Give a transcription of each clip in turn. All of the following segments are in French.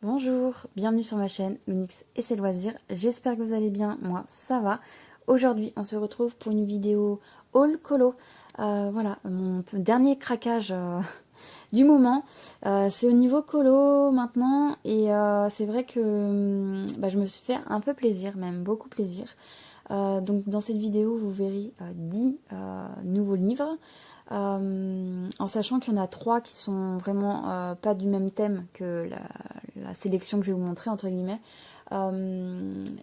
Bonjour, bienvenue sur ma chaîne Unix et ses loisirs, j'espère que vous allez bien, moi ça va. Aujourd'hui on se retrouve pour une vidéo haul colo, voilà mon dernier craquage du moment, c'est au niveau colo maintenant et c'est vrai que je me suis fait un peu plaisir, même beaucoup plaisir. Donc dans cette vidéo vous verrez 10 nouveaux livres. En sachant qu'il y en a 3 qui sont vraiment pas du même thème que la sélection que je vais vous montrer entre guillemets.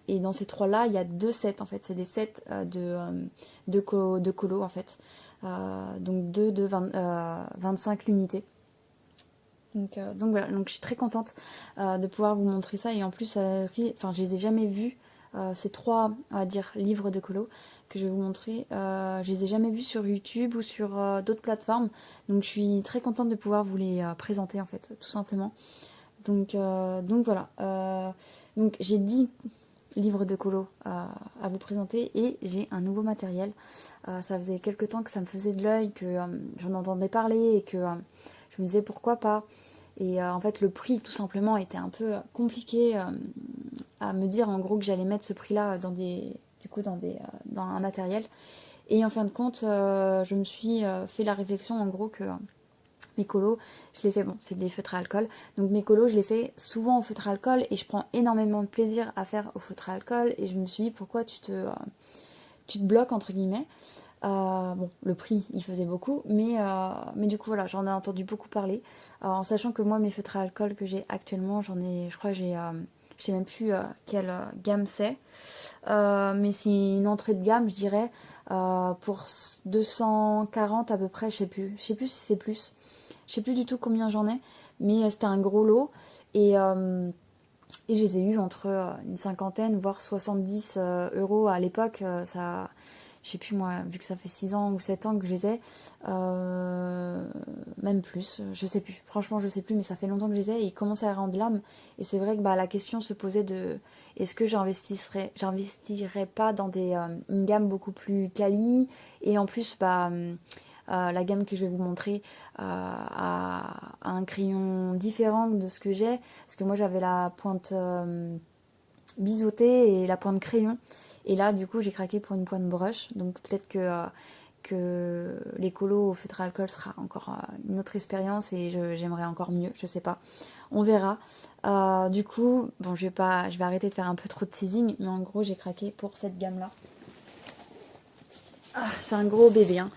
Et dans ces 3 là il y a 2 sets en fait, c'est des sets de colo en fait. Donc 2 de 25 l'unité. Donc voilà, donc je suis très contente de pouvoir vous montrer ça et en plus enfin je les ai jamais vus, ces 3 on va dire livres de colo que je vais vous montrer, je les ai jamais vus sur YouTube ou sur d'autres plateformes, donc je suis très contente de pouvoir vous les présenter en fait tout simplement. Donc voilà, donc j'ai 10 livres de colo à vous présenter et j'ai un nouveau matériel. Ça faisait quelques temps que ça me faisait de l'œil, que j'en entendais parler et que je me disais pourquoi pas. Et en fait le prix tout simplement était un peu compliqué à me dire en gros que j'allais mettre ce prix là dans un matériel. Et en fin de compte je me suis fait la réflexion en gros que mes colos, je les fais, bon, c'est des feutres à alcool, donc mes colos, je les fais souvent au feutre à alcool et je prends énormément de plaisir à faire au feutre à alcool et je me suis dit pourquoi tu te bloques entre guillemets. Bon, le prix, il faisait beaucoup, mais du coup, voilà, j'en ai entendu beaucoup parler, en sachant que moi, mes feutres à alcool que j'ai actuellement, je crois que je sais même plus quelle gamme c'est, mais c'est une entrée de gamme, je dirais, pour 240 à peu près, je sais plus si c'est plus. Je sais plus du tout combien j'en ai, mais c'était un gros lot. Et je les ai eus entre une cinquantaine, voire 70 euros à l'époque. Ça, je sais plus moi, vu que ça fait 6 ans ou 7 ans que je les ai, même plus, je sais plus. Franchement, je sais plus, mais ça fait longtemps que je les ai et ils commencent à rendre l'âme. Et c'est vrai que la question se posait de est-ce que j'investirais pas dans une gamme beaucoup plus quali et en plus, la gamme que je vais vous montrer a un crayon différent de ce que j'ai, parce que moi j'avais la pointe biseautée et la pointe crayon, et là du coup j'ai craqué pour une pointe brush, donc peut-être que les colos au feutre à alcool sera encore une autre expérience et j'aimerais encore mieux, je sais pas, on verra. Du coup bon, je vais arrêter de faire un peu trop de teasing, mais en gros j'ai craqué pour cette gamme là. C'est un gros bébé, hein.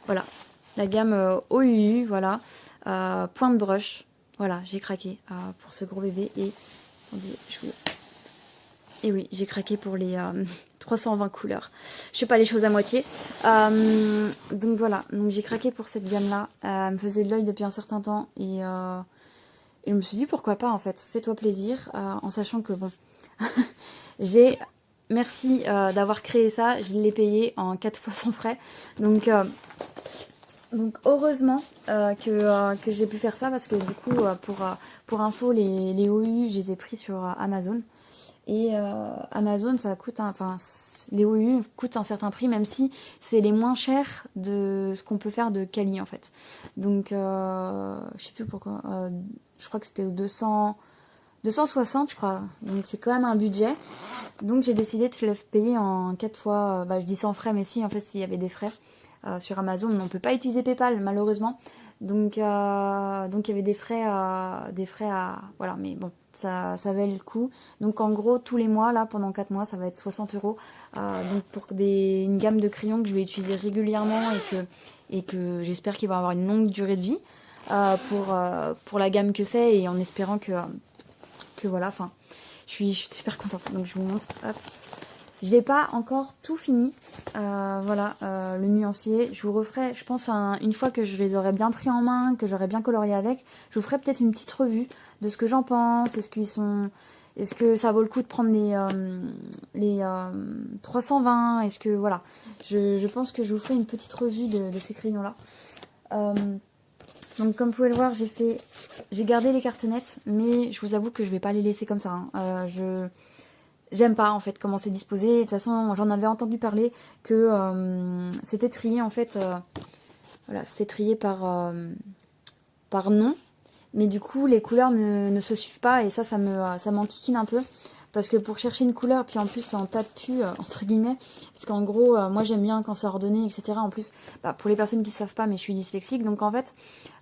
Voilà, la gamme OUU, voilà, pointe brush, voilà, j'ai craqué pour ce gros bébé et oui, j'ai craqué pour les 320 couleurs. Je fais pas les choses à moitié. Donc voilà, donc j'ai craqué pour cette gamme-là. Elle me faisait de l'œil depuis un certain temps et je me suis dit pourquoi pas en fait. Fais-toi plaisir en sachant que bon, j'ai merci d'avoir créé ça. Je l'ai payé en 4 fois sans frais. Donc heureusement que j'ai pu faire ça parce que du coup pour info les OU je les ai pris sur Amazon et Amazon ça coûte les OU coûtent un certain prix même si c'est les moins chers de ce qu'on peut faire de quali en fait. Donc je sais plus pourquoi, je crois que c'était 260 je crois, donc c'est quand même un budget, donc j'ai décidé de le payer en 4 fois, je dis sans frais mais si en fait s'il y avait des frais. Sur Amazon, on ne peut pas utiliser PayPal malheureusement, donc il y avait des frais à voilà, mais bon ça valait le coup. Donc en gros tous les mois là pendant 4 mois ça va être 60 euros, donc pour une gamme de crayons que je vais utiliser régulièrement et que j'espère qu'il va avoir une longue durée de vie pour la gamme que c'est et en espérant que voilà, enfin je suis super contente. Donc je vous montre, hop. Je n'ai pas encore tout fini, voilà, le nuancier. Je vous referai, je pense, une fois que je les aurai bien pris en main, que j'aurai bien colorié avec, je vous ferai peut-être une petite revue de ce que j'en pense. Est-ce que ça vaut le coup de prendre les 320? Est-ce que, voilà, je pense que je vous ferai une petite revue de ces crayons-là. Donc comme vous pouvez le voir, j'ai gardé les cartonnettes, mais je vous avoue que je vais pas les laisser comme ça, hein. J'aime pas en fait comment c'est disposé. De toute façon, j'en avais entendu parler que c'était trié en fait. Voilà, c'était trié par nom. Mais du coup, les couleurs ne se suivent pas et ça m'enquiquine un peu. Parce que pour chercher une couleur, puis en plus c'est en tas de pu, entre guillemets, parce qu'en gros, moi j'aime bien quand c'est ordonné, etc. En plus, bah, pour les personnes qui ne savent pas, mais je suis dyslexique, donc en fait,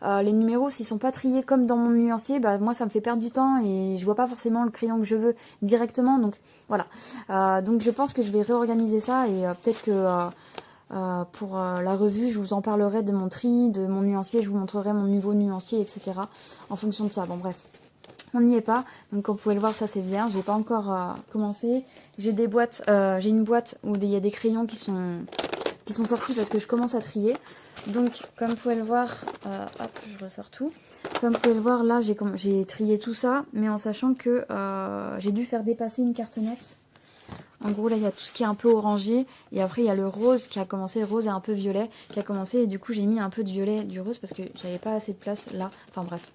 les numéros, s'ils sont pas triés comme dans mon nuancier, bah moi ça me fait perdre du temps et je vois pas forcément le crayon que je veux directement, donc voilà. Donc je pense que je vais réorganiser ça et peut-être que pour la revue, je vous en parlerai de mon tri, de mon nuancier, je vous montrerai mon nouveau nuancier, etc. en fonction de ça. Bon bref. On n'y est pas, donc comme vous pouvez le voir, ça c'est vierge, j'ai pas encore commencé. J'ai des boîtes, j'ai une boîte où il y a des crayons qui sont sortis parce que je commence à trier. Donc comme vous pouvez le voir, hop, je ressors tout. Comme vous pouvez le voir, là j'ai trié tout ça, mais en sachant que j'ai dû faire dépasser une cartonnette. En gros là il y a tout ce qui est un peu orangé, et après il y a le rose qui a commencé, rose et un peu violet, qui a commencé, et du coup j'ai mis un peu de violet, du rose, parce que j'avais pas assez de place là, enfin bref.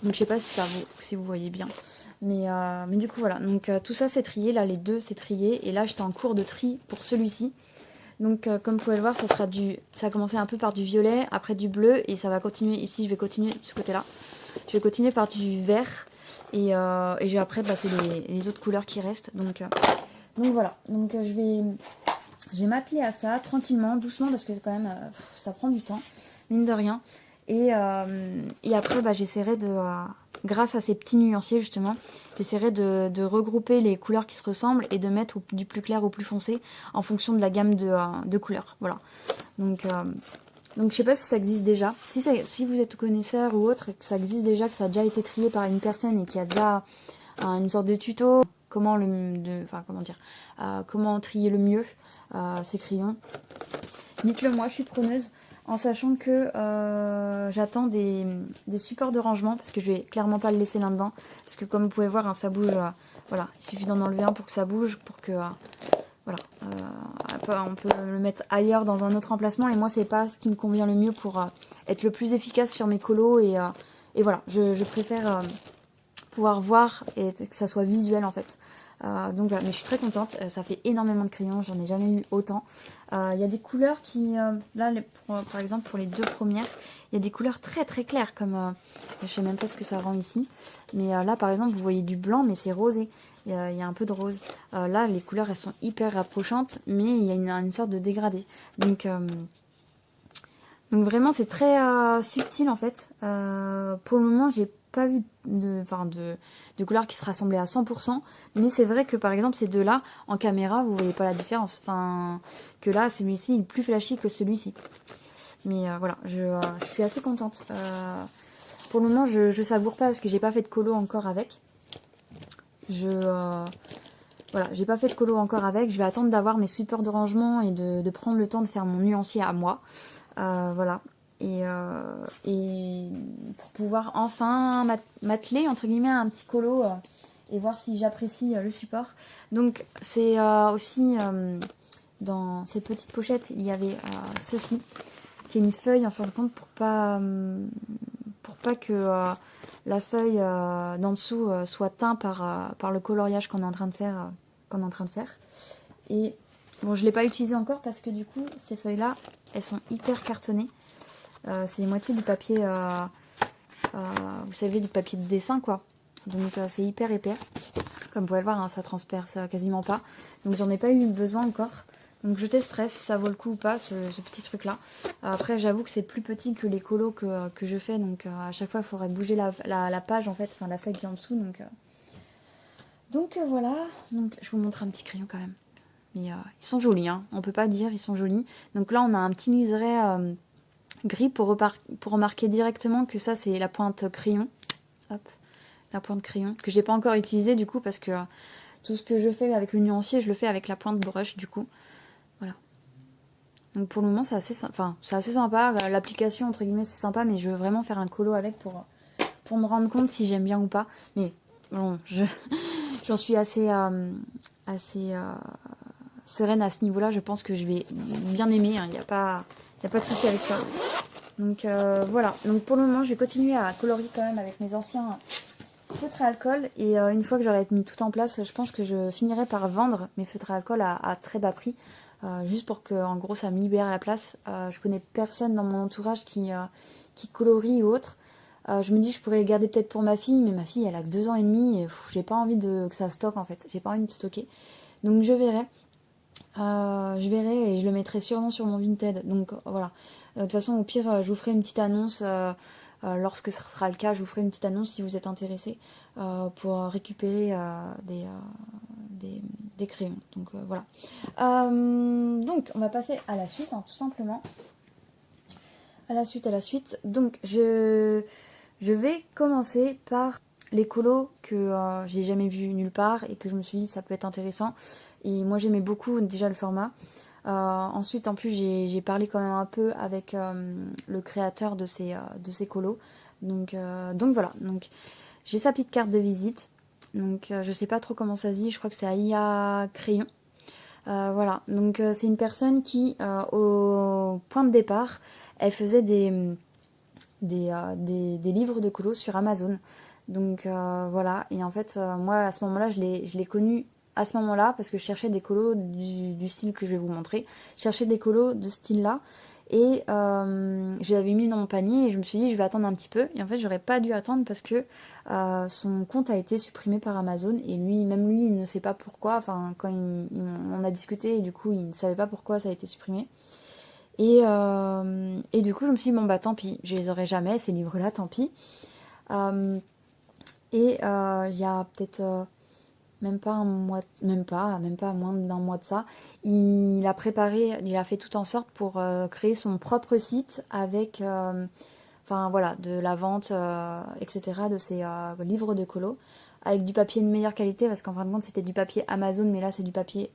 Donc je sais pas si vous voyez bien. Mais du coup voilà, donc tout ça c'est trié, là les deux c'est trié. Et là j'étais en cours de tri pour celui-ci. Donc comme vous pouvez le voir, ça a commencé un peu par du violet, après du bleu. Et ça va continuer ici, je vais continuer de ce côté-là. Je vais continuer par du vert. Et je vais après passer les autres couleurs qui restent. Donc voilà, donc je vais m'atteler à ça tranquillement, doucement, parce que quand même ça prend du temps, mine de rien. Et après, bah, j'essaierai de, grâce à ces petits nuanciers justement, j'essaierai de regrouper les couleurs qui se ressemblent et de mettre du plus clair au plus foncé en fonction de la gamme de couleurs. Voilà. Donc je sais pas si ça existe déjà. Si vous êtes connaisseur ou autre, et que ça existe déjà, que ça a déjà été trié par une personne et qu'il y a déjà une sorte de tuto, comment trier le mieux ces crayons. Dites-le moi, je suis preneuse. En sachant que j'attends des supports de rangement, parce que je vais clairement pas le laisser là-dedans, parce que comme vous pouvez voir, hein, ça bouge, voilà, il suffit d'en enlever un pour que ça bouge, pour que, voilà, on peut le mettre ailleurs dans un autre emplacement, et moi c'est pas ce qui me convient le mieux pour être le plus efficace sur mes colos, et voilà, je préfère pouvoir voir et que ça soit visuel en fait. Donc voilà, mais je suis très contente, ça fait énormément de crayons, j'en ai jamais eu autant. Il y a des couleurs qui, là par exemple pour les deux premières, il y a des couleurs très très claires, comme, je sais même pas ce que ça rend ici, mais là par exemple vous voyez du blanc mais c'est rosé, il y a un peu de rose. Là les couleurs elles sont hyper rapprochantes, mais il y a une sorte de dégradé. Donc vraiment c'est très subtil en fait. Pour le moment j'ai pas vu de couleurs qui se rassemblaient à 100%, mais c'est vrai que par exemple ces deux là en caméra vous voyez pas la différence, enfin que là celui-ci est plus flashy que celui-ci, mais voilà, je suis assez contente. Pour le moment je savoure pas parce que j'ai pas fait de colo encore avec, voilà, j'ai pas fait de colo encore avec, je vais attendre d'avoir mes supports de rangement et de prendre le temps de faire mon nuancier à moi. Voilà. Et pour pouvoir enfin m'atteler entre guillemets à un petit colo et voir si j'apprécie le support. Donc c'est aussi dans cette petite pochette il y avait ceci, qui est une feuille en fin de compte pour pas que la feuille d'en dessous soit teinte par le coloriage qu'on est en train de faire. Et bon, je l'ai pas utilisé encore parce que du coup ces feuilles là elles sont hyper cartonnées. C'est moitié du papier, vous savez, du papier de dessin quoi. Donc c'est hyper épais. Comme vous pouvez le voir, hein, ça transperce quasiment pas. Donc j'en ai pas eu besoin encore. Donc je testerai si ça vaut le coup ou pas, ce petit truc là. Après j'avoue que c'est plus petit que les colos que je fais. Donc à chaque fois il faudrait bouger la page en fait, enfin la feuille qui est en dessous. Donc voilà. Donc je vous montre un petit crayon quand même. Mais ils sont jolis, hein. On peut pas dire, ils sont jolis. Donc là on a un petit liseré gris pour remarquer directement que ça c'est la pointe crayon. Hop, la pointe crayon que j'ai pas encore utilisée du coup parce que tout ce que je fais avec le nuancier je le fais avec la pointe brush du coup. Voilà. Donc pour le moment c'est assez sympa. L'application entre guillemets c'est sympa, mais je veux vraiment faire un colo avec pour me rendre compte si j'aime bien ou pas. Mais bon, j'en suis assez sereine à ce niveau-là. Je pense que je vais bien aimer. Il n'y a pas de souci avec ça. Donc voilà. Donc pour le moment, je vais continuer à colorier quand même avec mes anciens feutres à alcool. Et une fois que j'aurai mis tout en place, je pense que je finirai par vendre mes feutres à alcool à très bas prix. Juste pour que en gros ça me libère la place. Je connais personne dans mon entourage qui colorie ou autre. Je me dis je pourrais les garder peut-être pour ma fille, mais ma fille elle a que 2 ans et demi et j'ai pas envie que ça stocke en fait. J'ai pas envie de stocker. Donc je verrai. Je verrai et je le mettrai sûrement sur mon Vinted. Donc voilà. De toute façon, au pire, je vous ferai une petite annonce. Lorsque ce sera le cas, je vous ferai une petite annonce si vous êtes intéressé pour récupérer des crayons. Donc voilà. Donc on va passer à la suite, hein, tout simplement. À la suite. Donc je vais commencer par les colos que j'ai jamais vu nulle part et que je me suis dit ça peut être intéressant. Et moi j'aimais beaucoup déjà le format. Ensuite en plus j'ai parlé quand même un peu avec le créateur de ces colos. Donc voilà. Donc j'ai sa petite carte de visite. Donc je sais pas trop comment ça se dit. Je crois que c'est Aya Crayon. Voilà. Donc c'est une personne qui au point de départ elle faisait des livres de colos sur Amazon. Donc voilà, et en fait moi à ce moment-là je l'ai connu à ce moment-là parce que je cherchais des colos du style que je vais vous montrer. Je cherchais des colos de ce style-là et je l'avais mis dans mon panier et je me suis dit je vais attendre un petit peu. Et en fait j'aurais pas dû attendre parce que son compte a été supprimé par Amazon et même lui il ne sait pas pourquoi. Enfin quand on a discuté et du coup il ne savait pas pourquoi ça a été supprimé. Et du coup, je me suis dit, bon, bah tant pis, je les aurai jamais, ces livres-là, tant pis. Il y a peut-être même pas moins d'un mois de ça, il a fait tout en sorte pour créer son propre site avec, enfin voilà, de la vente, etc., de ses livres de colo, avec du papier de meilleure qualité, parce qu'en fin de compte, c'était du papier Amazon, mais là, c'est du papier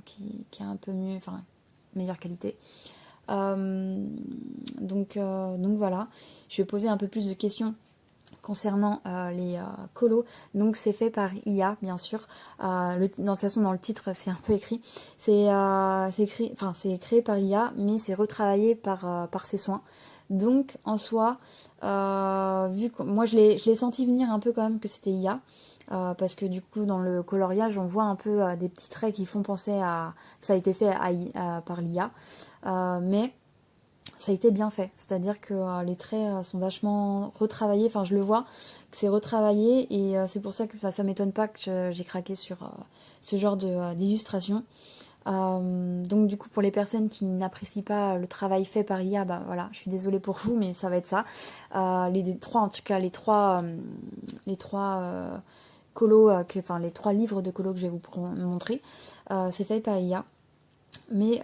qui est un peu mieux, enfin, meilleure qualité. Donc voilà, je vais poser un peu plus de questions concernant les colos. Donc c'est fait par IA bien sûr. De toute façon dans le titre c'est un peu écrit. C'est créé par IA mais c'est retravaillé par ses soins. Donc en soi, vu que moi je l'ai senti venir un peu quand même que c'était IA. Parce que du coup dans le coloriage on voit un peu des petits traits qui font penser à que ça a été fait par l'IA. Mais ça a été bien fait, c'est-à-dire que les traits sont vachement retravaillés, enfin je le vois que c'est retravaillé et c'est pour ça que ça m'étonne pas que j'ai craqué sur ce genre d'illustration. Donc du coup pour les personnes qui n'apprécient pas le travail fait par IA, bah voilà, je suis désolée pour vous mais ça va être ça. Les trois colos, les 3 livres de colos que je vais vous montrer, c'est fait par IA. Mais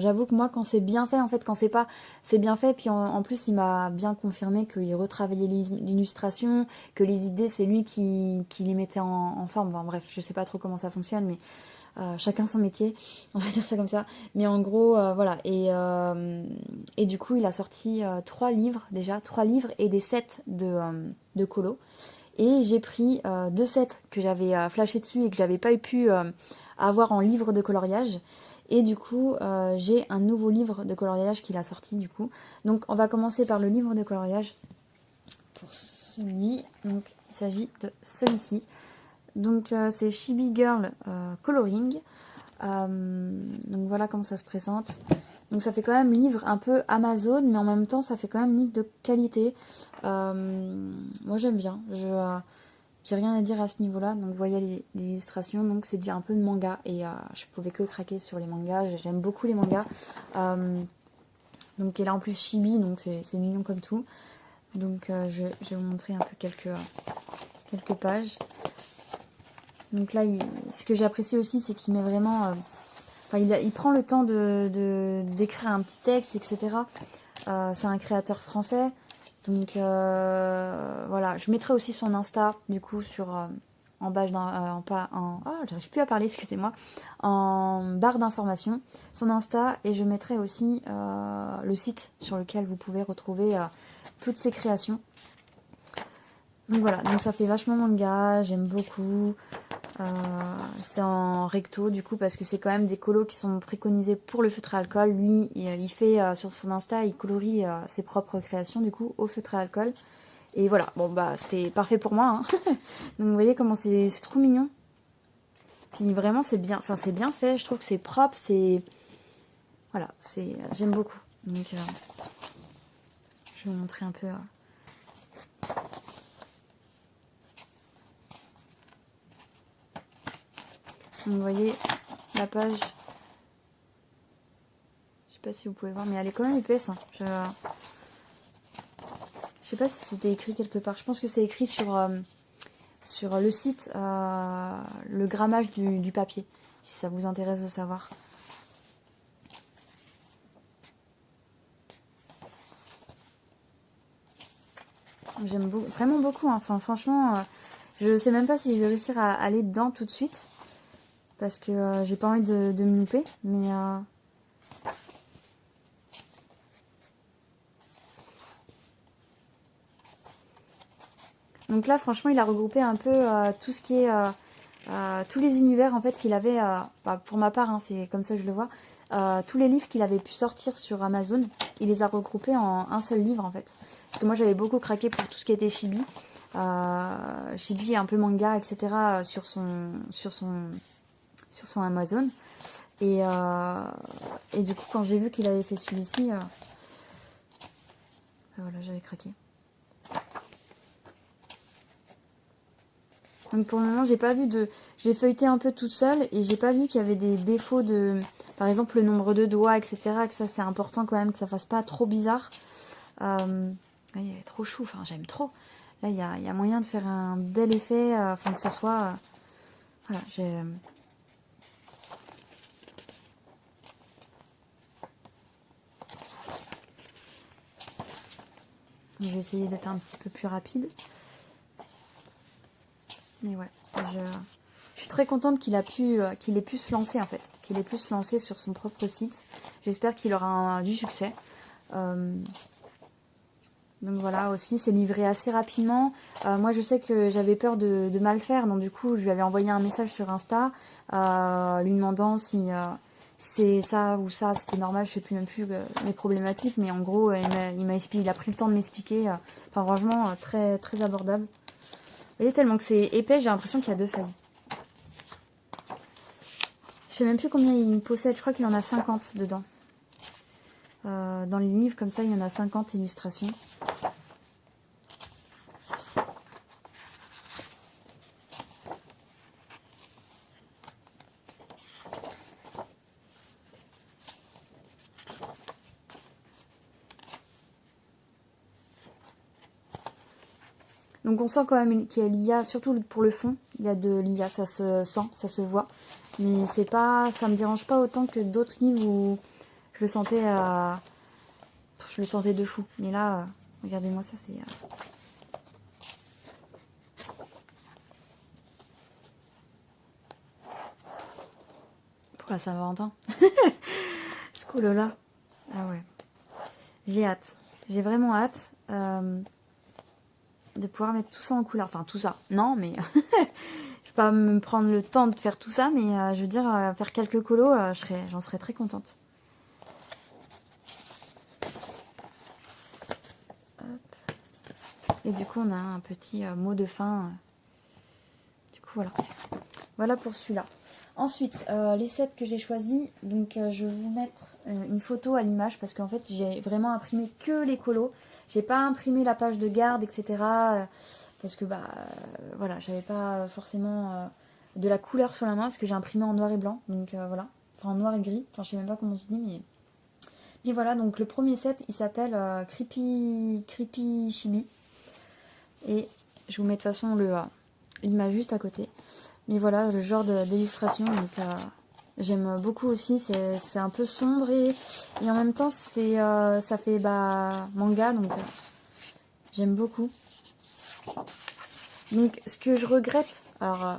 j'avoue que moi quand c'est bien fait, en fait quand c'est bien fait, puis en plus il m'a bien confirmé qu'il retravaillait l'illustration, que les idées c'est lui qui les mettait en forme. Enfin bref, je sais pas trop comment ça fonctionne, mais chacun son métier, on va dire ça comme ça. Mais en gros voilà, et du coup il a sorti 3 livres et des sets de colos. Et j'ai pris 2 sets que j'avais flashé dessus et que j'avais pas pu avoir en livre de coloriage. Et du coup, j'ai un nouveau livre de coloriage qu'il a sorti du coup. Donc on va commencer par le livre de coloriage pour celui. Donc il s'agit de celui-ci. Donc c'est Chibi Girl Coloring. Donc voilà comment ça se présente. Donc ça fait quand même livre un peu Amazon, mais en même temps ça fait quand même livre de qualité. Moi j'aime bien. J'ai rien à dire à ce niveau-là. Donc vous voyez les illustrations, donc c'est un peu de manga et je pouvais que craquer sur les mangas. J'aime beaucoup les mangas. Donc et là en plus chibi, donc c'est mignon comme tout. Donc je vais vous montrer un peu quelques pages. Donc là, ce que j'apprécie aussi, c'est qu'il met vraiment... il prend le temps d'écrire un petit texte, etc. C'est un créateur français. Donc voilà, je mettrai aussi son Insta, du coup, en barre j'arrive plus à parler, excusez-moi. En barre d'information, son Insta. Et je mettrai aussi le site sur lequel vous pouvez retrouver toutes ses créations. Donc voilà, donc ça fait vachement manga, j'aime beaucoup. C'est en recto du coup parce que c'est quand même des colos qui sont préconisés pour le feutre à alcool. Lui il fait sur son Insta, il colorie ses propres créations du coup au feutre à alcool. Et voilà, bon bah c'était parfait pour moi hein. Donc vous voyez comment c'est trop mignon. Puis vraiment c'est bien fait, je trouve que c'est propre, voilà, j'aime beaucoup. Donc je vais vous montrer un peu Donc, vous voyez la page. Je sais pas si vous pouvez voir, mais elle est quand même épaisse. Hein. Je sais pas si c'était écrit quelque part. Je pense que c'est écrit sur le site, le grammage du papier, si ça vous intéresse de savoir. J'aime vraiment beaucoup. Hein. Enfin, franchement, je sais même pas si je vais réussir à aller dedans tout de suite. Parce que j'ai pas envie de me louper. Mais donc là, franchement, il a regroupé un peu tout ce qui est... tous les univers en fait qu'il avait, pour ma part, hein, c'est comme ça que je le vois, tous les livres qu'il avait pu sortir sur Amazon, il les a regroupés en un seul livre en fait. Parce que moi j'avais beaucoup craqué pour tout ce qui était Chibi. Chibi, un peu manga, etc. sur son Amazon. Et du coup, quand j'ai vu qu'il avait fait celui-ci, voilà, j'avais craqué. Donc pour le moment, j'ai pas vu de... Je l'ai feuilleté un peu toute seule et j'ai pas vu qu'il y avait des défauts de... Par exemple, le nombre de doigts, etc. Que ça, c'est important quand même, que ça fasse pas trop bizarre. Il est trop chou, enfin j'aime trop. Là, il y a moyen de faire un bel effet, enfin que ça soit... voilà, j'ai... Je vais essayer d'être un petit peu plus rapide. Mais ouais, je suis très contente qu'il ait pu se lancer en fait. Qu'il ait pu se lancer sur son propre site. J'espère qu'il aura du succès. Donc voilà, aussi, c'est livré assez rapidement. Moi, je sais que j'avais peur de mal faire. Donc du coup, je lui avais envoyé un message sur Insta lui demandant si c'est ça ou ça, c'était normal. Je sais plus même plus mes problématiques. Mais en gros, il a pris le temps de m'expliquer. Enfin, franchement, très, très abordable. Vous voyez, tellement que c'est épais, j'ai l'impression qu'il y a 2 feuilles. Je sais même plus combien il possède. Je crois qu'il en a 50 dedans. Dans les livres, comme ça, il y en a 50 illustrations. Donc on sent quand même qu'il y a l'IA, surtout pour le fond, il y a de l'IA, ça se sent, ça se voit. Mais c'est pas, ça me dérange pas autant que d'autres livres où je le sentais de fou. Mais là, regardez-moi ça, c'est... pour la Saint-Valentin. Ce cool-là. Ah ouais. J'ai hâte. J'ai vraiment hâte de pouvoir mettre tout ça en couleur. Enfin, tout ça. Non, mais... je vais pas me prendre le temps de faire tout ça, mais je veux dire, faire quelques colos, j'en serais très contente. Hop. Et du coup, on a un petit mot de fin. Du coup, voilà. Voilà pour celui-là. Ensuite, les sets que j'ai choisis, donc je vais vous mettre une photo à l'image parce qu'en fait j'ai vraiment imprimé que les colos. J'ai pas imprimé la page de garde, etc. Parce que voilà, j'avais pas forcément de la couleur sur la main parce que j'ai imprimé en noir et blanc, donc voilà. Enfin en noir et gris, enfin je sais même pas comment on se dit, mais voilà, donc le premier set il s'appelle Creepy Chibi. Et je vous mets de toute façon l'image juste à côté. Mais voilà, le genre d'illustration, donc j'aime beaucoup aussi, c'est un peu sombre et en même temps ça fait manga, donc j'aime beaucoup. Donc ce que je regrette, alors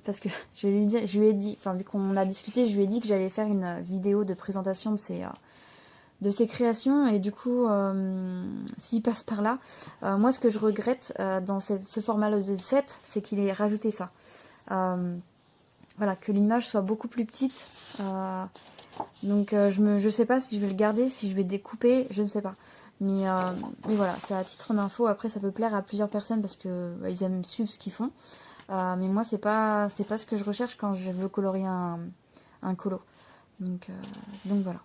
parce que je lui ai dit, enfin vu qu'on a discuté, je lui ai dit que j'allais faire une vidéo de présentation de ses créations et du coup s'il passe par là, moi ce que je regrette dans ce format de 7, c'est qu'il ait rajouté ça. Voilà, que l'image soit beaucoup plus petite. Donc je sais pas si je vais le garder, si je vais découper, je ne sais pas. Mais voilà, c'est à titre d'info. Après, ça peut plaire à plusieurs personnes parce que ils aiment suivre ce qu'ils font. Mais moi, c'est pas ce que je recherche quand je veux colorier un colo. Donc voilà.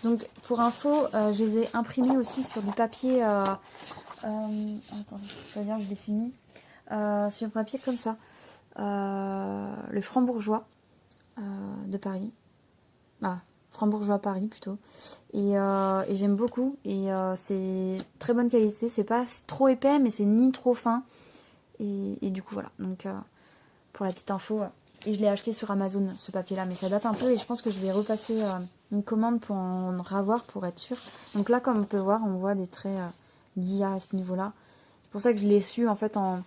Donc pour info, je les ai imprimés aussi sur du papier. Attendez, d'ailleurs je l'ai fini. Sur un papier comme ça. Le Franc-Bourgeois de Paris. Ah, Franc-Bourgeois Paris plutôt. Et j'aime beaucoup. Et c'est très bonne qualité. C'est pas trop épais, mais c'est ni trop fin. Et du coup, voilà. Donc, pour la petite info. Et je l'ai acheté sur Amazon, ce papier-là. Mais ça date un peu. Et je pense que je vais repasser une commande pour en ravoir, pour être sûr. Donc là, comme on peut voir, on voit des traits d'IA à ce niveau-là. C'est pour ça que je l'ai su, en fait, en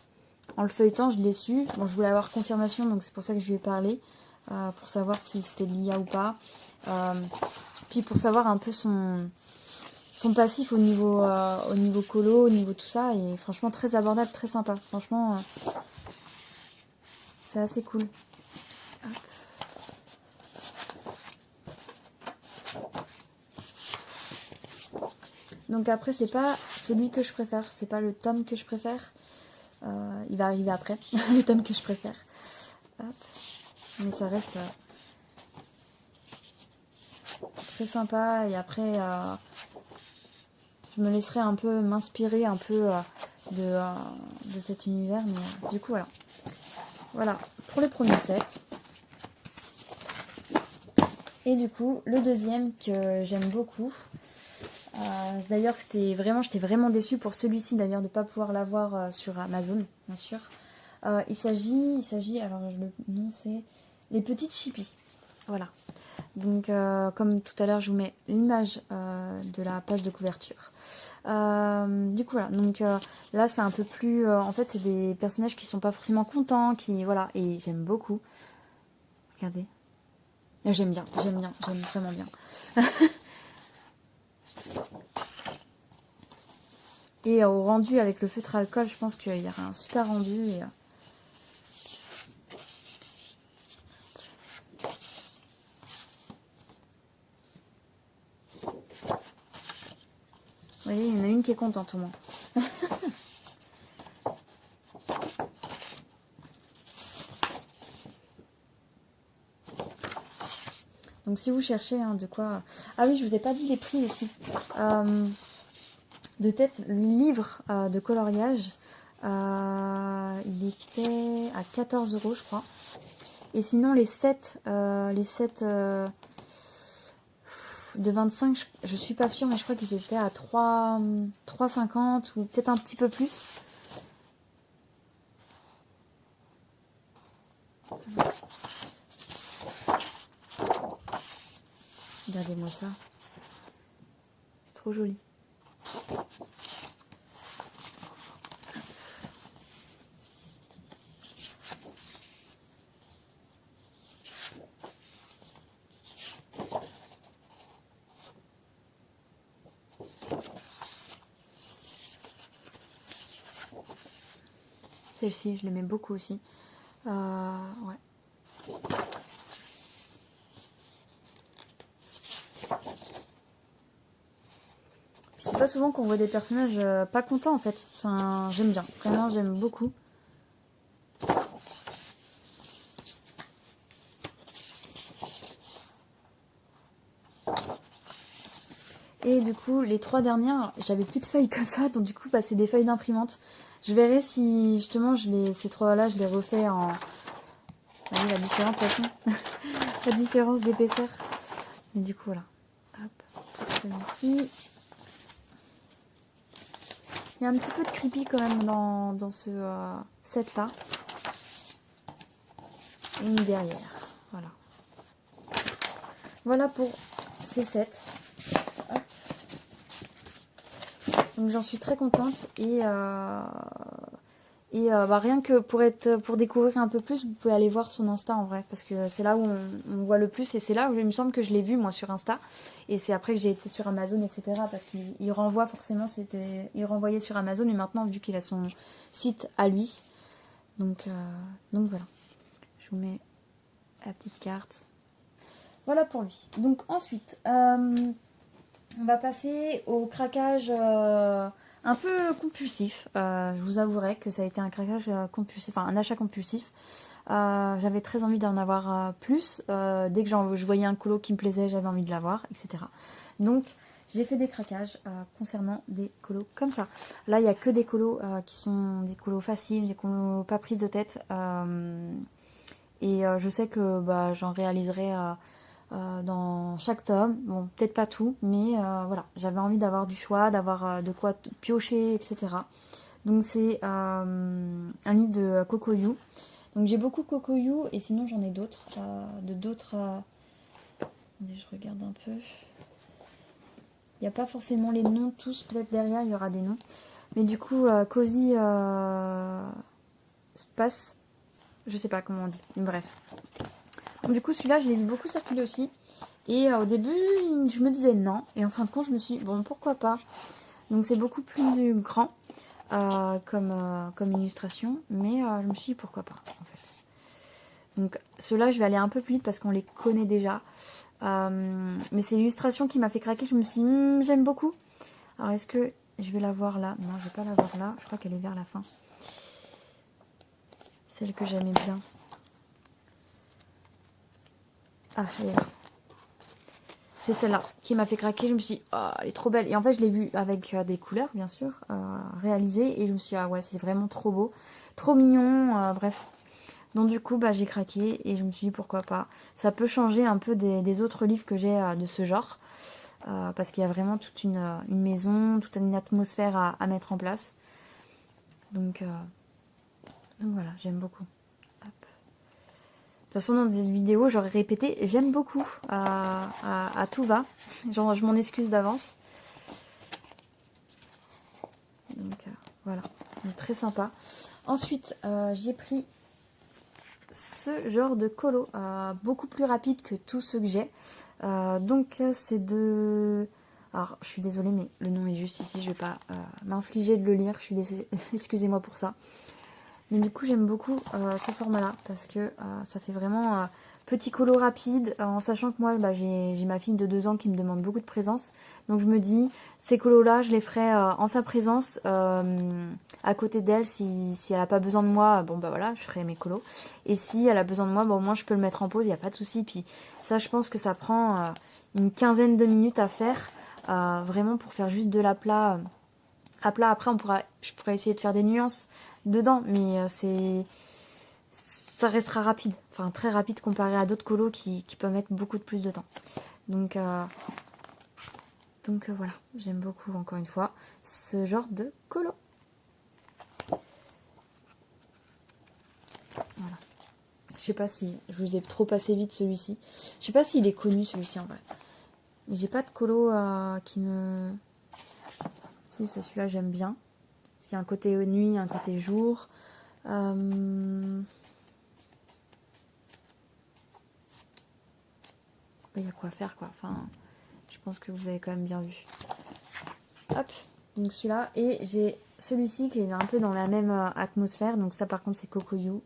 le feuilletant, je l'ai su. Bon, je voulais avoir confirmation, donc c'est pour ça que je lui ai parlé. Pour savoir si c'était de l'IA ou pas. Puis pour savoir un peu son passif au niveau colo, au niveau tout ça. Et franchement, très abordable, très sympa. Franchement, c'est assez cool. Hop. Donc après, c'est pas celui que je préfère. C'est pas le tome que je préfère. Il va arriver après, le tome que je préfère. Hop. Mais ça reste très sympa. Et après, je me laisserai un peu m'inspirer un peu de cet univers. Mais du coup, voilà. Voilà pour le premier set. Et du coup, le deuxième que j'aime beaucoup. D'ailleurs, j'étais vraiment déçue pour celui-ci d'ailleurs de ne pas pouvoir l'avoir sur Amazon, bien sûr. Il s'agit, alors le nom c'est Les Petites Chippies. Voilà. Donc, comme tout à l'heure, je vous mets l'image de la page de couverture. Du coup, voilà. Donc là, c'est un peu plus. En fait, c'est des personnages qui sont pas forcément contents, qui voilà. Et j'aime beaucoup. Regardez. J'aime vraiment bien. Et au rendu avec le feutre à alcool, je pense qu'il y aura un super rendu. Et, vous voyez, il y en a une qui est contente au moins. Donc si vous cherchez de quoi... Ah oui, je vous ai pas dit les prix aussi. De tête, le livre de coloriage, il était à 14 € je crois. Et sinon les sets, de 25, je suis pas sûre, mais je crois qu'ils étaient à 3,50 ou peut-être un petit peu plus. Regardez-moi ça. C'est trop joli. Celle-ci, je l'aimais beaucoup aussi. Ouais. Puis c'est pas souvent qu'on voit des personnages pas contents en fait. J'aime bien, vraiment j'aime beaucoup. Et du coup, les 3 dernières, j'avais plus de feuilles comme ça, donc du coup, c'est des feuilles d'imprimante. Je verrai si justement ces 3-là, je les refais en... Vous voyez la différence de toute façon. La différence d'épaisseur. Mais du coup, voilà. Hop, pour celui-ci. Il y a un petit peu de creepy quand même dans ce set-là. Et une derrière. Voilà. Voilà pour ces sets. Hop. Donc j'en suis très contente et rien que pour découvrir un peu plus, vous pouvez aller voir son Insta en vrai, parce que c'est là où on voit le plus et c'est là où il me semble que je l'ai vu moi sur Insta. Et c'est après que j'ai été sur Amazon, etc. Parce qu'il renvoie forcément, il renvoyait sur Amazon, et maintenant vu qu'il a son site à lui, donc voilà. Je vous mets la petite carte. Voilà pour lui. Donc ensuite, on va passer au craquage un peu compulsif. Je vous avouerai que ça a été un craquage compulsif, enfin un achat compulsif. J'avais très envie d'en avoir plus. Dès que je voyais un colo qui me plaisait, j'avais envie de l'avoir, etc. Donc j'ai fait des craquages concernant des colos comme ça. Là, il n'y a que des colos qui sont des colos faciles, des colos pas prises de tête. Et je sais que bah, j'en réaliserai dans chaque tome. Bon, peut-être pas tout, mais voilà. J'avais envie d'avoir du choix, d'avoir de quoi piocher, etc. Donc c'est un livre de Kokoyou. Donc j'ai beaucoup Kokoyou et sinon j'en ai d'autres. Attendez, je regarde un peu. Il n'y a pas forcément les noms tous, peut-être derrière il y aura des noms. Mais du coup, Cozy Space, je sais pas comment on dit, bref. Donc, du coup, celui-là, je l'ai vu beaucoup circuler aussi. Et au début, je me disais non. Et en fin de compte, je me suis dit, bon, pourquoi pas. Donc c'est beaucoup plus grand comme illustration. Mais je me suis dit, pourquoi pas, en fait. Donc ceux-là, je vais aller un peu plus vite parce qu'on les connaît déjà. Mais c'est l'illustration qui m'a fait craquer. Je me suis dit, j'aime beaucoup. Alors est-ce que je vais la voir là? Non, je vais pas la voir là. Je crois qu'elle est vers la fin. Celle que j'aimais bien. Ah, elle est là. C'est celle-là qui m'a fait craquer. Je me suis dit, oh, elle est trop belle. Et en fait, je l'ai vue avec des couleurs, bien sûr, réalisées. Et je me suis dit, ah ouais, c'est vraiment trop beau. Trop mignon, bref. Donc du coup, bah, j'ai craqué et je me suis dit, pourquoi pas. Ça peut changer un peu des autres livres que j'ai de ce genre. Parce qu'il y a vraiment toute une maison, toute une atmosphère à mettre en place. Donc voilà, j'aime beaucoup. Hop. De toute façon, dans des vidéos, j'aurais répété, j'aime beaucoup, à tout va. Genre, je m'en excuse d'avance. Donc voilà, donc, très sympa. Ensuite, j'ai pris ce genre de colo, beaucoup plus rapide que tous ceux que j'ai. Donc c'est de... Alors, je suis désolée, mais le nom est juste ici, je vais pas m'infliger de le lire, je suis désolée, excusez-moi pour ça. Mais du coup, j'aime beaucoup ce format-là, parce que ça fait vraiment petit colo rapide, en sachant que moi, bah, j'ai ma fille de 2 ans qui me demande beaucoup de présence. Donc je me dis, ces colos-là, je les ferai en sa présence, à côté d'elle, si elle n'a pas besoin de moi, bon bah voilà, je ferai mes colos. Et si elle a besoin de moi, bah, au moins je peux le mettre en pause, il n'y a pas de souci. Puis ça, je pense que ça prend une quinzaine de minutes à faire, vraiment pour faire juste de la plat. À plat, après, je pourrais essayer de faire des nuances dedans, mais ça restera rapide, enfin très rapide comparé à d'autres colos qui peuvent mettre beaucoup de plus de temps. Donc voilà, j'aime beaucoup encore une fois ce genre de colo. Voilà. Je sais pas si je vous ai trop passé vite celui-ci. Je sais pas s'il est connu celui-ci en vrai. Mais j'ai pas de colo qui me... Si, c'est celui-là j'aime bien. Parce qu'il y a un côté nuit, un côté jour. Il y a quoi faire quoi. Enfin, je pense que vous avez quand même bien vu. Hop, donc celui-là. Et j'ai celui-ci qui est un peu dans la même atmosphère. Donc ça par contre c'est Kokoyou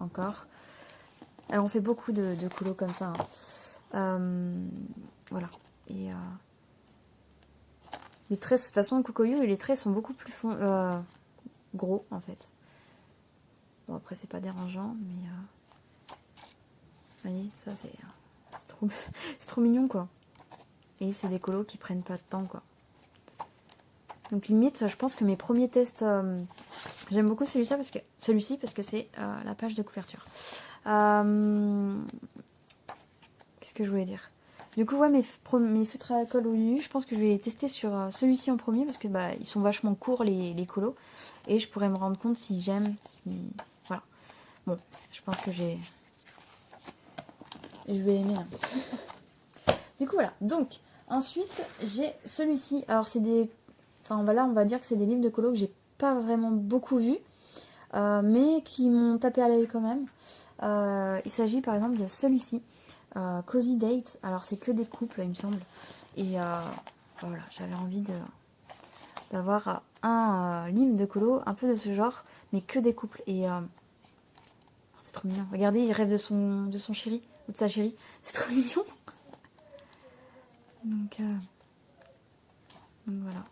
encore. Alors on fait beaucoup de colos comme ça. Voilà. Et les traits, de toute façon Kokoyou et les traits sont beaucoup plus gros en fait. Bon après c'est pas dérangeant mais vous voyez ça c'est trop mignon quoi. Et c'est des colos qui prennent pas de temps quoi. Donc limite je pense que mes premiers tests, j'aime beaucoup celui-ci parce que c'est la page de couverture. Qu'est-ce que je voulais dire? Du coup ouais mes feutres à colle au nu, je pense que je vais les tester sur celui-ci en premier parce que bah ils sont vachement courts les colos et je pourrais me rendre compte si j'aime, voilà. Bon, je pense que je vais aimer. Hein. Du coup voilà, donc ensuite j'ai celui-ci. Alors c'est des... Enfin voilà, on va dire que c'est des livres de colo que j'ai pas vraiment beaucoup vus, mais qui m'ont tapé à l'œil quand même. Il s'agit par exemple de celui-ci, Cozy Date. Alors c'est que des couples il me semble. Et voilà, j'avais envie d'avoir un livre de colo un peu de ce genre, mais que des couples. Et c'est trop mignon. Regardez, il rêve de son chéri, ou de sa chérie. C'est trop mignon. Donc voilà.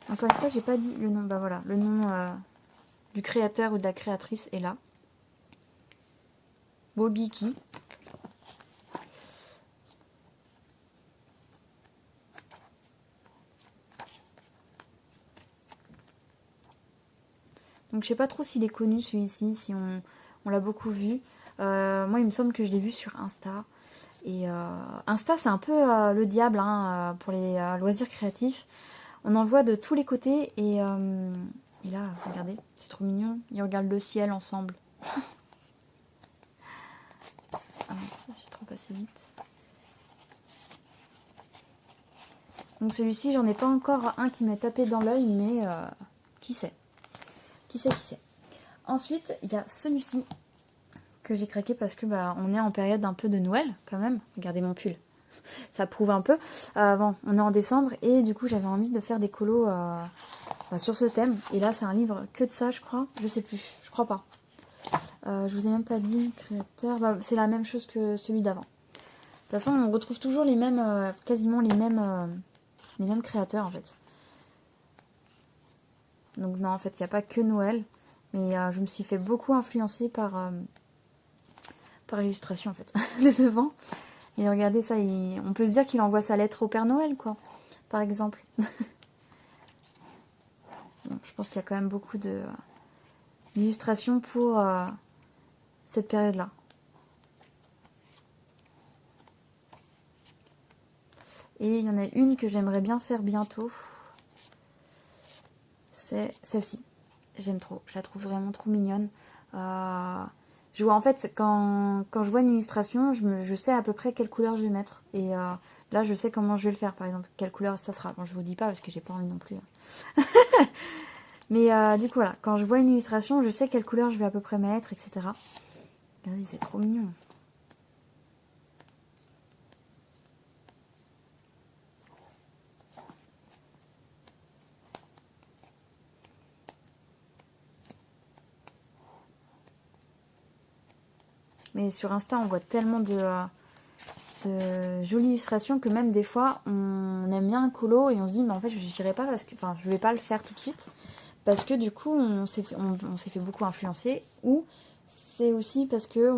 Encore une fois, j'ai pas dit le nom. Bah voilà, le nom du créateur ou de la créatrice est là. Bogiki. Donc je sais pas trop s'il est connu celui-ci, si on l'a beaucoup vu. Moi, il me semble que je l'ai vu sur Insta. Et Insta, c'est un peu le diable hein, pour les loisirs créatifs. On en voit de tous les côtés. Et là, regardez, c'est trop mignon. Ils regardent le ciel ensemble. Ah mince, j'ai trop passé vite. Donc celui-ci, j'en ai pas encore un qui m'a tapé dans l'œil, mais qui sait. Qui sait. Ensuite, il y a celui-ci que j'ai craqué parce que bah, on est en période un peu de Noël quand même. Regardez mon pull, ça prouve un peu. Bon, on est en décembre et du coup j'avais envie de faire des colos bah, sur ce thème. Et là c'est un livre que de ça je crois. Je sais plus, je crois pas. Je vous ai même pas dit créateur. Bah, c'est la même chose que celui d'avant. De toute façon on retrouve toujours les mêmes, quasiment les mêmes créateurs en fait. Donc non en fait il n'y a pas que Noël. Mais je me suis fait beaucoup influencer par l'illustration en fait, de devant. Et regardez ça, on peut se dire qu'il envoie sa lettre au Père Noël, quoi, par exemple. Donc, je pense qu'il y a quand même beaucoup d'illustrations pour cette période-là. Et il y en a une que j'aimerais bien faire bientôt. C'est celle-ci. J'aime trop, je la trouve vraiment trop mignonne. Je vois en fait, quand je vois une illustration, je sais à peu près quelle couleur je vais mettre. Et là, je sais comment je vais le faire, par exemple, quelle couleur ça sera. Bon, je vous dis pas parce que j'ai pas envie non plus. Mais du coup, voilà, quand je vois une illustration, je sais quelle couleur je vais à peu près mettre, etc. Regardez, c'est trop mignon. Mais sur Insta, on voit tellement de jolies illustrations que même des fois, on aime bien un colo et on se dit, mais en fait, je n'irai pas parce que, enfin, je vais pas le faire tout de suite. Parce que du coup, on s'est fait beaucoup influencer. Ou c'est aussi parce que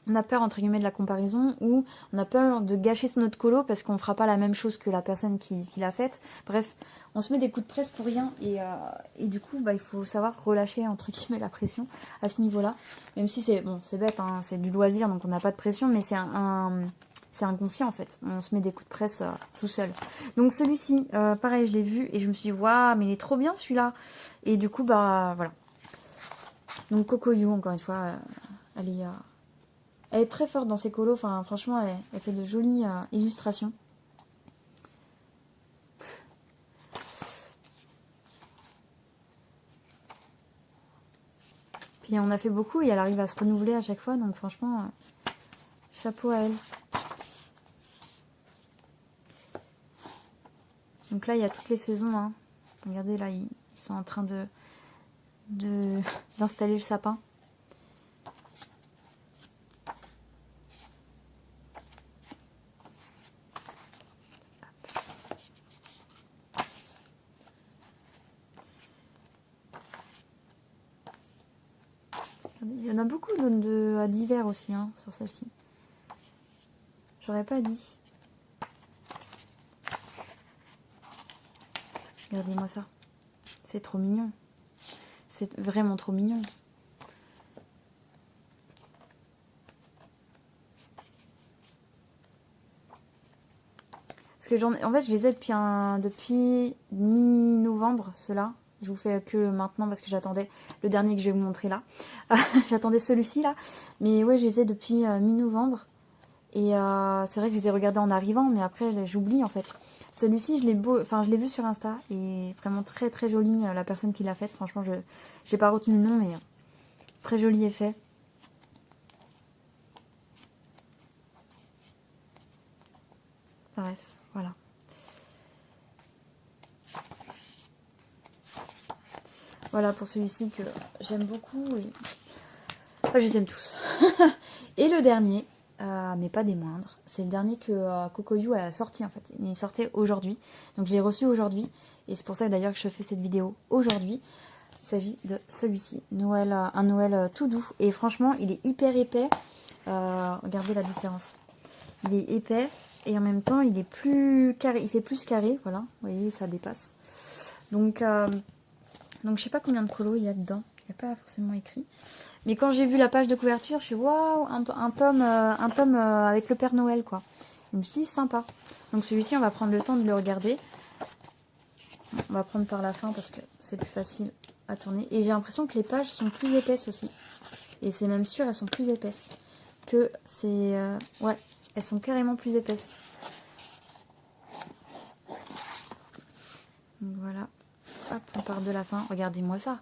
on a peur, entre guillemets, de la comparaison. Ou on a peur de gâcher notre colo parce qu'on fera pas la même chose que la personne qui l'a faite. Bref, on se met des coups de presse pour rien. Et du coup, bah, il faut savoir relâcher, entre guillemets, la pression à ce niveau-là. Même si c'est bon, c'est bête, hein, c'est du loisir, donc on n'a pas de pression. Mais c'est inconscient en fait, on se met des coups de presse tout seul. Donc celui-ci, pareil, je l'ai vu et je me suis dit, waouh, mais il est trop bien celui-là. Et du coup, bah voilà. Donc Cocoyou, encore une fois, elle est très forte dans ses colos. Enfin, franchement, elle fait de jolies illustrations. Puis on a fait beaucoup et elle arrive à se renouveler à chaque fois. Donc franchement, chapeau à elle. Donc là, il y a toutes les saisons. Hein. Regardez, là, ils sont en train d'installer le sapin. Il y en a beaucoup d'hiver aussi hein, sur celle-ci. J'aurais pas dit. Regardez-moi ça. C'est trop mignon. C'est vraiment trop mignon. Parce que en fait, je les ai depuis mi-novembre, ceux-là. Je vous fais que maintenant parce que j'attendais le dernier que je vais vous montrer là. J'attendais celui-ci là. Mais ouais, je les ai depuis mi-novembre. Et c'est vrai que je les ai regardés en arrivant, mais après j'oublie en fait. Celui-ci, je l'ai vu sur Insta et vraiment très très joli la personne qui l'a fait. Franchement, je n'ai pas retenu le nom, mais très joli effet. Bref, voilà. Voilà pour celui-ci que j'aime beaucoup. Et... Enfin, je les aime tous. Et le dernier, mais pas des moindres, c'est le dernier que Cocoyou a sorti en fait. Il sortait aujourd'hui, donc je l'ai reçu aujourd'hui. Et c'est pour ça d'ailleurs que je fais cette vidéo aujourd'hui. Il s'agit de celui-ci, Noël, un Noël tout doux. Et franchement, il est hyper épais. Regardez la différence. Il est épais et en même temps, il est plus carré. Il fait plus carré, voilà. Vous voyez, ça dépasse. Donc je sais pas combien de colos il y a dedans. Il n'y a pas forcément écrit. Mais quand j'ai vu la page de couverture, je suis waouh, un tome avec le Père Noël, quoi. Je me suis dit, sympa. Donc celui-ci, on va prendre le temps de le regarder. On va prendre par la fin parce que c'est plus facile à tourner. Et j'ai l'impression que les pages sont plus épaisses aussi. Et c'est même sûr, elles sont plus épaisses. Que c'est... ouais, elles sont carrément plus épaisses. Donc voilà. Hop, on part de la fin. Regardez-moi ça.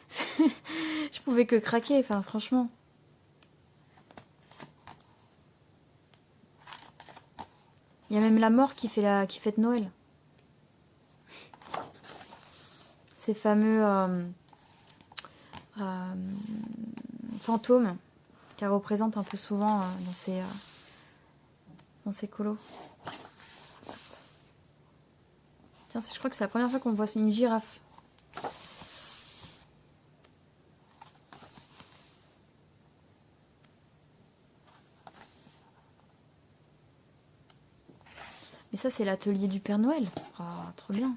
Je pouvais que craquer, enfin franchement. Il y a même la mort qui fête Noël. Ces fameux fantômes qu'elle représente un peu souvent dans ces colos. Tiens, je crois que c'est la première fois qu'on voit, c'est une girafe. Mais ça, c'est l'atelier du Père Noël. Ah, trop bien.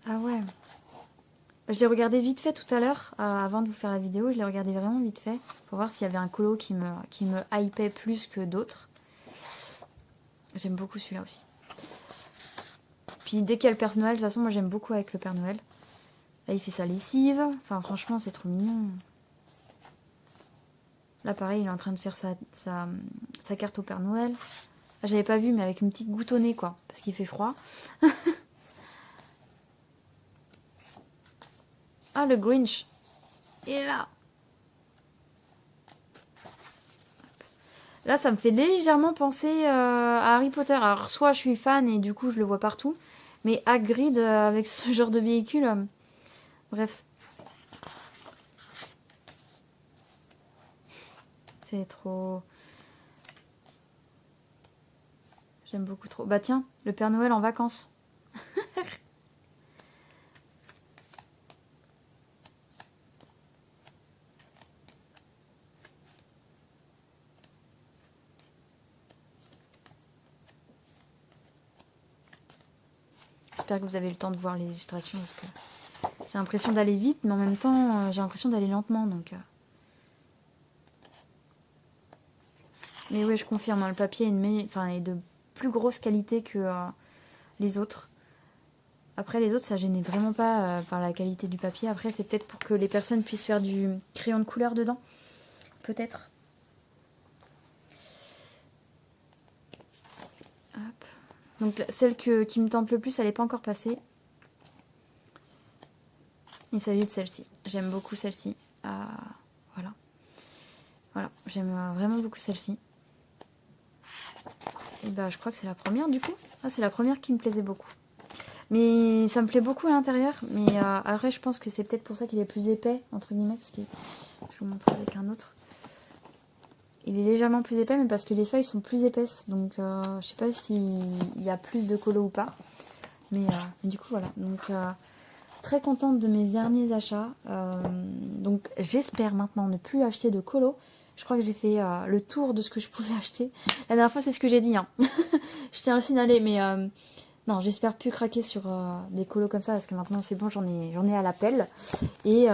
Ah ouais. Je l'ai regardé vite fait tout à l'heure, avant de vous faire la vidéo. Je l'ai regardé vraiment vite fait pour voir s'il y avait un colo qui me hypait plus que d'autres. J'aime beaucoup celui-là aussi. Puis dès qu'il y a le Père Noël, de toute façon, moi j'aime beaucoup avec le Père Noël. Là, il fait sa lessive. Enfin, franchement, c'est trop mignon. Là, pareil, il est en train de faire sa carte au Père Noël. Ah, j'avais pas vu, mais avec une petite goutte au nez, quoi. Parce qu'il fait froid. Ah, le Grinch. Il est là. Là, ça me fait légèrement penser à Harry Potter. Alors, soit je suis fan et du coup, je le vois partout. Mais Hagrid, avec ce genre de véhicule... bref. C'est trop... J'aime beaucoup trop. Bah tiens, le Père Noël en vacances. J'espère que vous avez le temps de voir les illustrations parce que j'ai l'impression d'aller vite, mais en même temps, j'ai l'impression d'aller lentement. Donc, mais oui, je confirme, hein, le papier est de plus grosse qualité que les autres. Après, les autres, ça gênait vraiment pas par la qualité du papier. Après, c'est peut-être pour que les personnes puissent faire du crayon de couleur dedans. Peut-être. Hop. Donc, celle qui me tente le plus, elle n'est pas encore passée. Il s'agit de celle-ci. J'aime beaucoup celle-ci. Voilà. Voilà, j'aime vraiment beaucoup celle-ci. Et bah, je crois que c'est la première du coup. Ah, c'est la première qui me plaisait beaucoup. Mais ça me plaît beaucoup à l'intérieur. Mais après, je pense que c'est peut-être pour ça qu'il est plus épais, entre guillemets. Parce que je vous montre avec un autre. Il est légèrement plus épais, mais parce que les feuilles sont plus épaisses. Donc, je sais pas s'il y a plus de colo ou pas. Mais du coup, voilà. Donc, très contente de mes derniers achats. Donc, j'espère maintenant ne plus acheter de colo. Je crois que j'ai fait le tour de ce que je pouvais acheter. La dernière fois, c'est ce que j'ai dit. Hein. Je tiens à signaler, mais non, j'espère plus craquer sur des colos comme ça. Parce que maintenant, c'est bon, j'en ai à l'appel. Et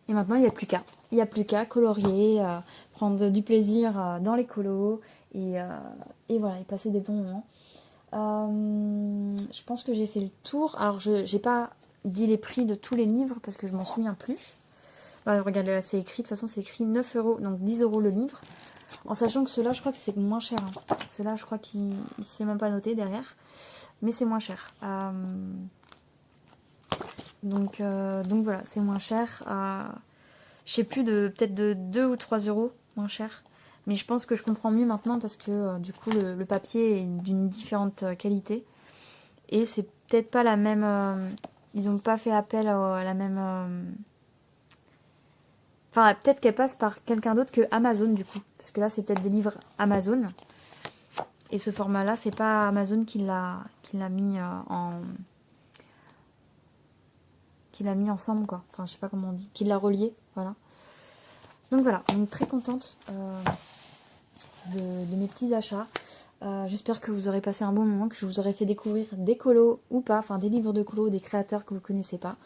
maintenant, il n'y a plus qu'à. Il n'y a plus qu'à colorier, prendre du plaisir dans les colos. Et voilà, et passer des bons moments. Je pense que j'ai fait le tour. Alors, je n'ai pas dit les prix de tous les livres parce que je m'en souviens plus. Bah, regardez, là, c'est écrit. De toute façon, c'est écrit 9 €, donc 10 € le livre. En sachant que ceux-là, je crois que c'est moins cher. Hein. Ceux-là, je crois qu'il ne s'est même pas noté derrière. Mais c'est moins cher. Donc voilà, c'est moins cher. Je sais plus, peut-être de 2 ou 3 € moins cher. Mais je pense que je comprends mieux maintenant parce que du coup le papier est d'une différente qualité. Et c'est peut-être pas la même... ils n'ont pas fait appel à la même... Enfin, peut-être qu'elle passe par quelqu'un d'autre que Amazon du coup. Parce que là, c'est peut-être des livres Amazon. Et ce format-là, c'est pas Amazon qui l'a mis ensemble, quoi. Enfin, je sais pas comment on dit. Qui l'a relié, voilà. Donc voilà, on est très contente de mes petits achats. J'espère que vous aurez passé un bon moment, que je vous aurai fait découvrir des colos ou pas, enfin des livres de colos, des créateurs que vous ne connaissez pas.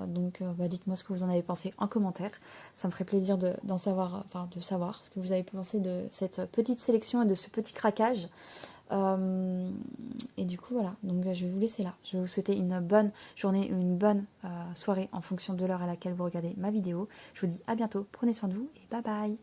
Donc dites-moi ce que vous en avez pensé en commentaire. Ça me ferait plaisir de savoir ce que vous avez pensé de cette petite sélection et de ce petit craquage. Et du coup voilà, donc je vais vous laisser là. Je vais vous souhaiter une bonne journée, une bonne soirée en fonction de l'heure à laquelle vous regardez ma vidéo. Je vous dis à bientôt, prenez soin de vous et bye bye.